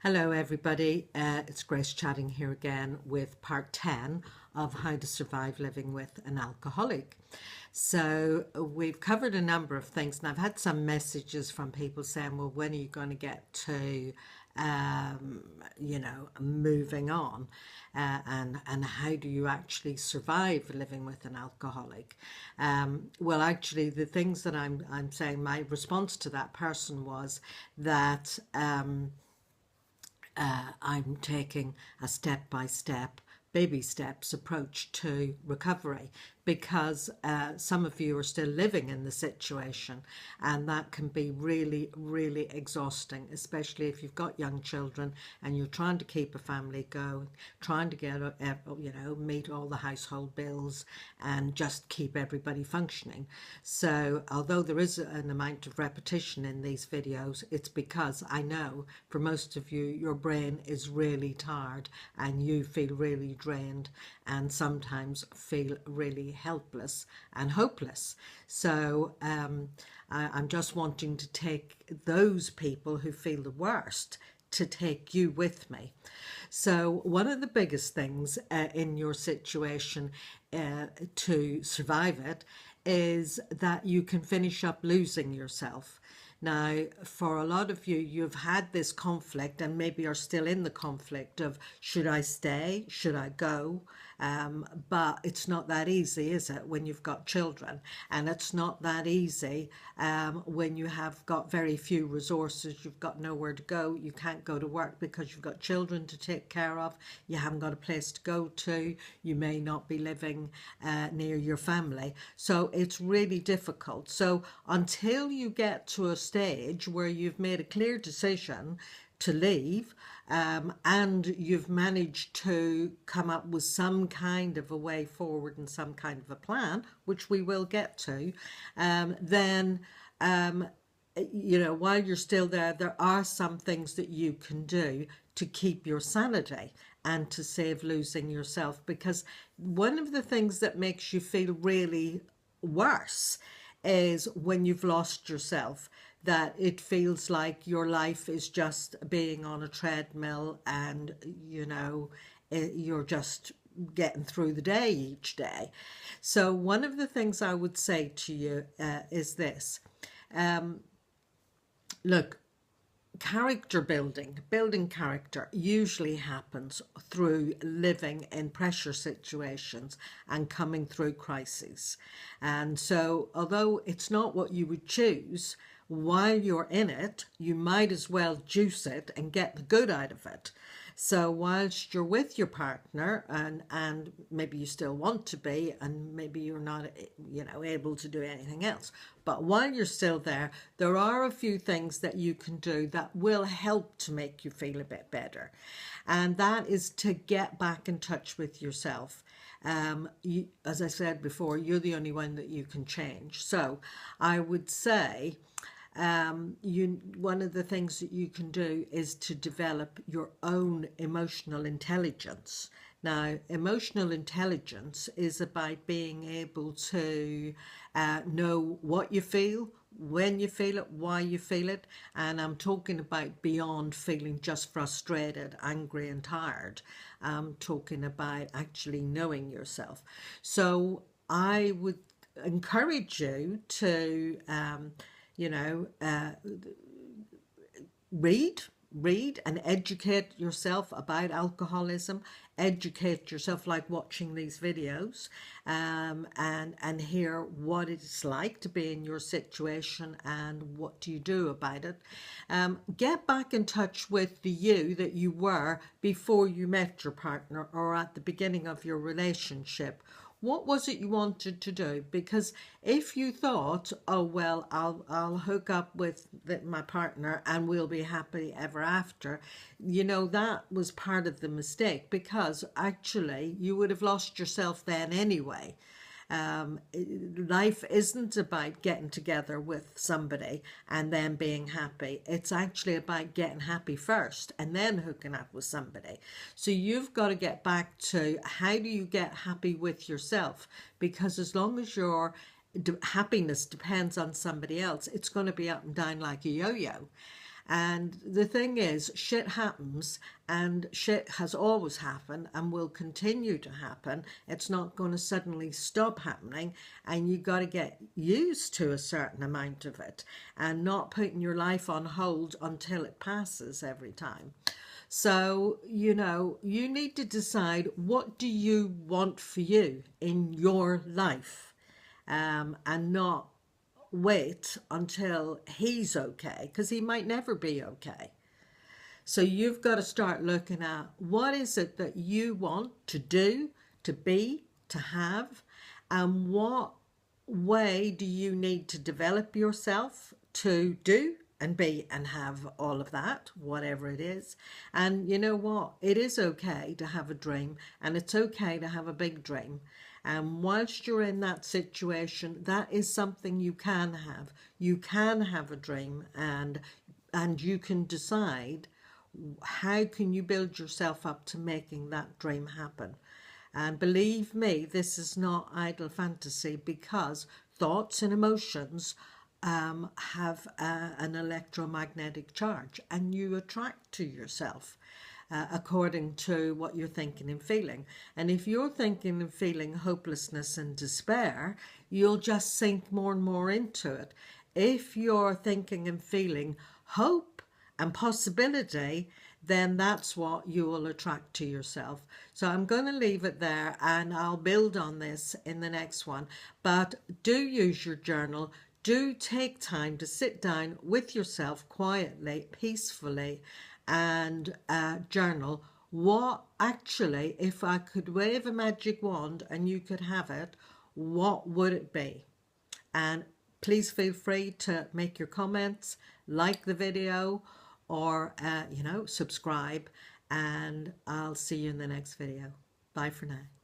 Hello everybody, it's Grace chatting here again with part 10 of how to survive living with an alcoholic. So we've covered a number of things, and I've had some messages from people saying, well, when are you going to get to moving on, and how do you actually survive living with an alcoholic? Well, actually, the things that I'm saying, my response to that person was that I'm taking a step by step, baby steps approach to recovery, because some of you are still living in the situation, and that can be really, really exhausting, especially if you've got young children and you're trying to keep a family going, trying to get meet all the household bills and just keep everybody functioning. So although there is an amount of repetition in these videos, it's because I know for most of you your brain is really tired and you feel really drained and sometimes feel really helpless and hopeless. So I'm just wanting to take those people who feel the worst to take you with me. So one of the biggest things in your situation to survive it is that you can finish up losing yourself. Now, for a lot of you, you've had this conflict and maybe are still in the conflict of, should I stay? Should I go? But it's not that easy, is it, when you've got children? And it's not that easy when you have got very few resources, you've got nowhere to go, you can't go to work because you've got children to take care of, you haven't got a place to go to, you may not be living near your family. So it's really difficult. So until you get to a stage where you've made a clear decision to leave, and you've managed to come up with some kind of a way forward and some kind of a plan, which we will get to, then while you're still there, there are some things that you can do to keep your sanity and to save losing yourself. Because one of the things that makes you feel really worse is when you've lost yourself, that it feels like your life is just being on a treadmill and, you're just getting through the day each day. So one of the things I would say to you is this. Look, character building character usually happens through living in pressure situations and coming through crises. And so although it's not what you would choose, while you're in it, you might as well juice it and get the good out of it. So whilst you're with your partner and maybe you still want to be, and maybe you're not, able to do anything else, but while you're still there, there are a few things that you can do that will help to make you feel a bit better. And that is to get back in touch with yourself. As I said before, you're the only one that you can change. So I would say, one of the things that you can do is to develop your own emotional intelligence. Now, emotional intelligence is about being able to know what you feel, when you feel it, why you feel it. And I'm talking about beyond feeling just frustrated, angry and tired. I'm talking about actually knowing yourself. So I would encourage you to read and educate yourself about alcoholism, educate yourself like watching these videos, and hear what it's like to be in your situation and what do you do about it. Get back in touch with the you that you were before you met your partner or at the beginning of your relationship. What was it you wanted to do? Because if you thought, oh, well, I'll hook up with my partner and we'll be happy ever after, that was part of the mistake, because actually you would have lost yourself then anyway. Life isn't about getting together with somebody and then being happy. It's actually about getting happy first and then hooking up with somebody. So you've got to get back to, how do you get happy with yourself? Because as long as your happiness depends on somebody else, it's going to be up and down like a yo-yo. And the thing is, shit happens, and shit has always happened and will continue to happen. It's not going to suddenly stop happening, and you got to get used to a certain amount of it and not putting your life on hold until it passes every time. So, you need to decide, what do you want for you in your life, and not wait until he's okay, because he might never be okay. So you've got to start looking at, what is it that you want to do, to be, to have, and what way do you need to develop yourself to do and be and have all of that, whatever it is. And you know what? It is okay to have a dream, and it's okay to have a big dream. And whilst you're in that situation, that is something you can have. You can have a dream, and you can decide, how can you build yourself up to making that dream happen. And believe me, this is not idle fantasy, because thoughts and emotions have an electromagnetic charge, and you attract to yourself according to what you're thinking and feeling. And if you're thinking and feeling hopelessness and despair, you'll just sink more and more into it. If you're thinking and feeling hope and possibility, then that's what you will attract to yourself. So I'm going to leave it there, and I'll build on this in the next one. But do use your journal. Do take time to sit down with yourself quietly, peacefully, and journal. What actually, if I could wave a magic wand and you could have it, what would it be? And please feel free to make your comments, like the video, or subscribe, and I'll see you in the next video. Bye for now.